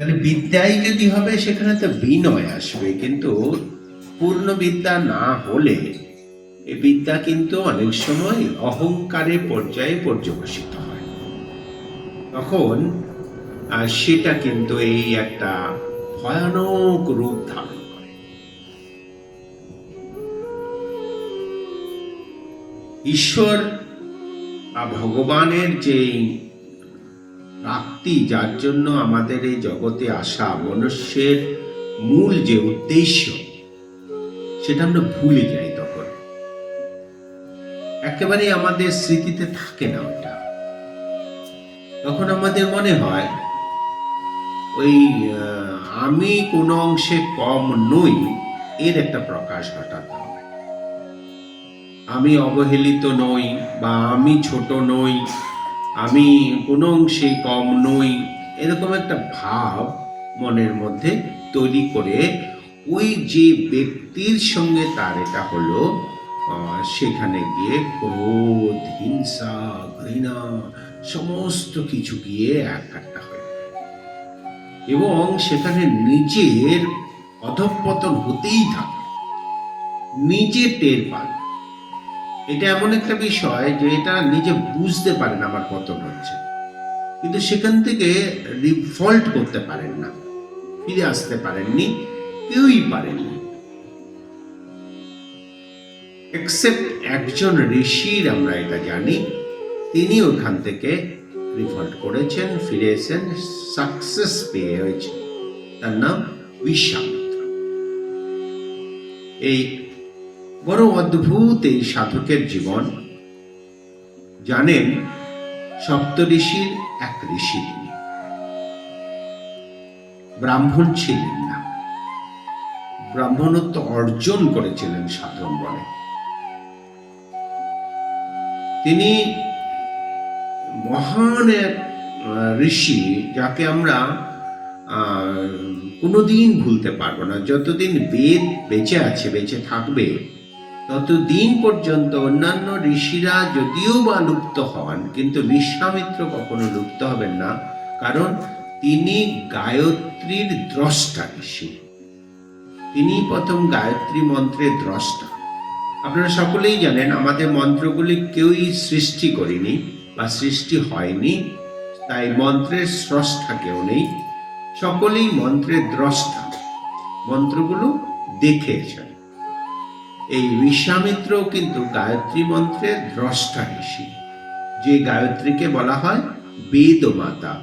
তাহলে বিদ্যাই যদি হবে সেখানে তো বিনয় আসবে, কিন্তু পূর্ণ বিদ্যা না হলে এই বিদ্যা কিন্তু অনেক সময় অহংকারের পর্যায়ে পর্যবসিত হয়। তখন সেটা কিন্তু এই একটা ভয়ানক রূপ ধারণ করে। ঈশ্বর বা ভগবানের যে প্রাপ্তি, যার জন্য আমাদের এই জগতে আসা, মনুষ্যের মূল যে উদ্দেশ্য, সেটা আমরা ভুলে যাই। তখন একেবারে আমাদের স্মৃতিতে থাকে না ওটা। তখন আমাদের মনে হয় ওই আমি কোনো অংশে কম নই, এর একটা প্রকাশ ঘটাতে হবে। আমি অবহেলিত নই, বা আমি ছোট নই, আমি কোনো অংশে কম নই, এরকম একটা ভাব মনের মধ্যে তৈরি করে ওই যে ব্যক্তির সঙ্গে তার এটা হলো, সেখানে গিয়ে ক্রোধ, হিংসা, ঘৃণা সমস্ত কিছু গিয়ে একাট্টা হয়ে যায়, এবং সেখানে নিজের অধঃপতন হতেই থাকে, নিজে টের পান। এটা এমন একটা বিষয় যে এটা নিজে বুঝতে পারেন আমার পতন হচ্ছে, কিন্তু সেখান থেকে রিভল্ট করতে পারেন না, ফিরে আসতে পারেননি, কেউই পারেননি এক্সেপ্ট একজন ঋষির, আমরা এটা জানি, তিনি ওখান থেকে রিভল্ট করেছেন, ফিরে এসেছেন, সাকসেস পেয়ে হয়েছে। তার নাম বিশ্বামিত্র। এই বড় অদ্ভুত এই সাধকের জীবন। জানেন, সপ্তঋষির এক ঋষি, তিনি ব্রাহ্মণ ছিলেন না, ব্রাহ্মণত্ব অর্জন করেছিলেন সাধন বলে। তিনি মহান এক ঋষি, যাকে আমরা কোনোদিন ভুলতে পারবো না। যতদিন বেদ বেঁচে আছে, বেঁচে থাকবে, ততদিন পর্যন্ত অন্যান্য ঋষিরা যদিও বা লুপ্ত হন, কিন্তু বিশ্বামিত্র কখনো লুপ্ত হবেন না, কারণ তিনি গায়ত্রীর দ্রষ্টা ঋষি। তিনি প্রথম গায়ত্রী মন্ত্রের দ্রষ্টা। আপনারা সকলেই জানেন, আমাদের মন্ত্রগুলি কেউই সৃষ্টি করেনি বা সৃষ্টি হয়নি, তাই মন্ত্রের স্রষ্টা কেউ নেই, সকলেই মন্ত্রের দ্রষ্টা, মন্ত্রগুলো দেখেছেন। এই বিশ্বামিত্র কিন্তু গায়ত্রী মন্ত্রের দ্রষ্টা ঋষি, যে গায়ত্রীকে বলা হয় বেদ মাতা,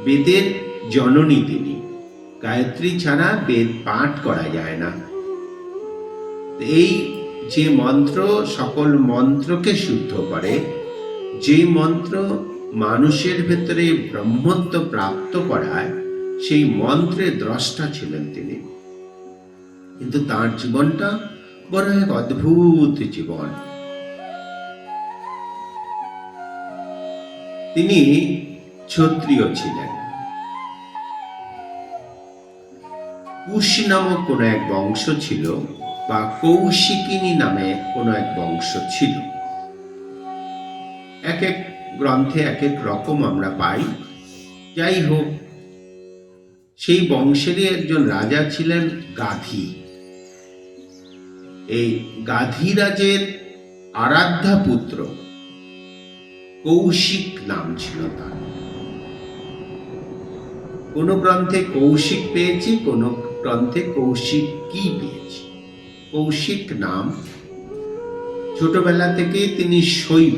বেদের জননী তিনি। গায়ত্রী ছাড়া বেদ পাঠ করা যায় না। এই যে মন্ত্র সকল মন্ত্রকে শুদ্ধ করে, যে মন্ত্র মানুষের ভেতরে ব্রহ্মত্ব প্রাপ্ত করায়, সেই মন্ত্রের দ্রষ্টা ছিলেন তিনি। কিন্তু তার জীবনটা বড় এক অদ্ভুত জীবন। তিনি ক্ষত্রিয় ছিলেন। কুশ নামক কোন এক বংশ ছিল, বা কৌশিকিনী নামে কোন এক বংশ ছিল। এক এক গ্রন্থে এক এক রকম আমরা পাই। যাই হোক, সেই বংশেরই একজন রাজা ছিলেন গাধী। এই গাধীরাজের আরাধ্যা পুত্র কৌশিক নাম ছিল তার। কোন গ্রন্থে কৌশিক পেয়েছি, কোন গ্রন্থে কৌশিকী পেয়েছি। কৌশিক নাম। ছোটবেলা থেকেই তিনি শৈব,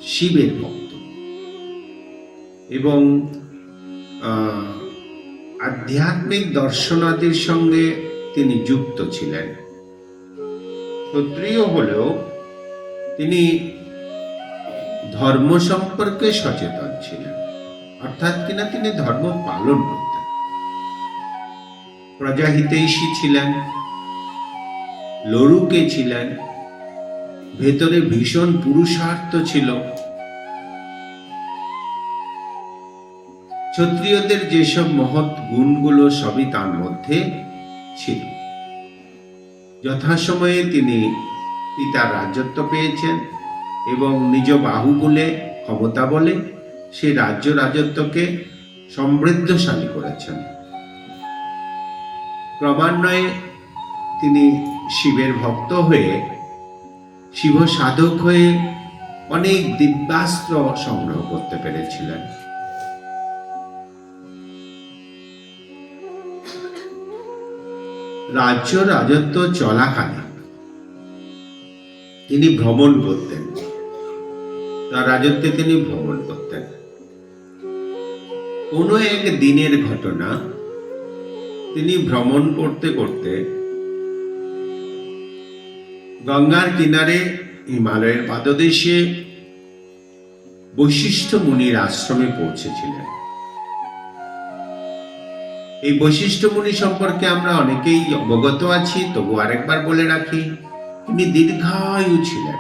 শিবের ভক্ত, এবং আধ্যাত্মিক দর্শনাদির সঙ্গে তিনি যুক্ত ছিলেন। ক্ষত্রিয় হলেও তিনি ধর্ম সম্পর্কে সচেতন ছিলেন, অর্থাৎ কিনা তিনি ধর্ম পালন করতেন। প্রজাহিতৈষী ছিলেন, লড়ুকে ছিলেন, ভেতরে ভীষণ পুরুষার্থ ছিল। ক্ষত্রিয়দের যেসব মহৎ গুণগুলো সবই তার মধ্যে ছিল। যথাসময়ে তিনি পিতার রাজত্ব পেয়েছেন, এবং নিজ বাহুবলে, ক্ষমতা বলে, সেই রাজত্বকে সমৃদ্ধশালী করেছেন। ক্রমান্বয়ে তিনি শিবের ভক্ত হয়ে, শিব সাধক হয়ে অনেক দিব্যাস্ত্র সংগ্রহ করতে পেরেছিলেন। রাজত্ব চলাকালে তিনি ভ্রমণ করতেন, তার রাজত্বে তিনি ভ্রমণ করতেন। কোনো এক দিনের ঘটনা, তিনি ভ্রমণ করতে করতে গঙ্গার কিনারে হিমালয়ের পাদদেশে বশিষ্ঠ মুনির আশ্রমে পৌঁছেছিলেন। এই বশিষ্ঠ মুনি সম্পর্কে আমরা অনেকেই অবগত আছি, তবু আরেকবার বলে রাখি, তিনি দীর্ঘায়ু ছিলেন।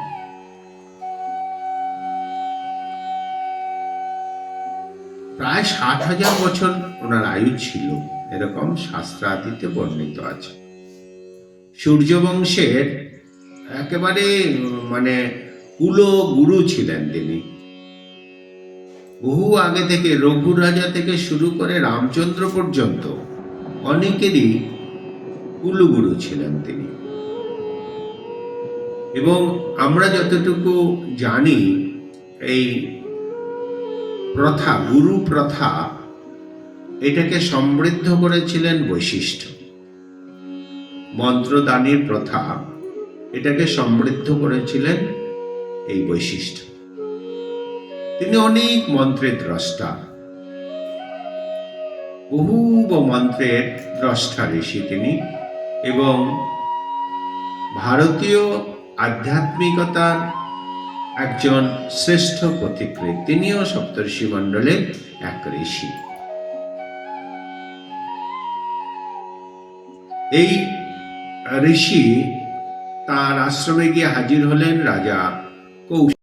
প্রায় 60,000 বছর ওনার আয়ু ছিল, এরকম শাস্ত্রাদিতে বর্ণিত আছে। সূর্যবংশের একেবারে কুল গুরু ছিলেন তিনি। বহু আগে থেকে রঘু রাজা থেকে শুরু করে রামচন্দ্র পর্যন্ত অনেকেরই কুলগুরু ছিলেন তিনি। এবং আমরা যতটুকু জানি, এই প্রথা, গুরু প্রথা, এটাকে সমৃদ্ধ করেছিলেন বৈশিষ্ট্য। মন্ত্রদানের প্রথা, এটাকে সমৃদ্ধ করেছিলেন এই বৈশিষ্ট্য। তিনি অনেক মন্ত্রের দ্রষ্টা, বহু মন্ত্রের দ্রষ্টা ঋষি তিনি, এবং ভারতীয় আধ্যাত্মিকতার একজন শ্রেষ্ঠ পথিকৃৎ। তিনিও সপ্তর্ষি মণ্ডলের এক ঋষি। এই ঋষি তার আশ্রমে গিয়ে হাজির হলেন রাজা কৌশিক।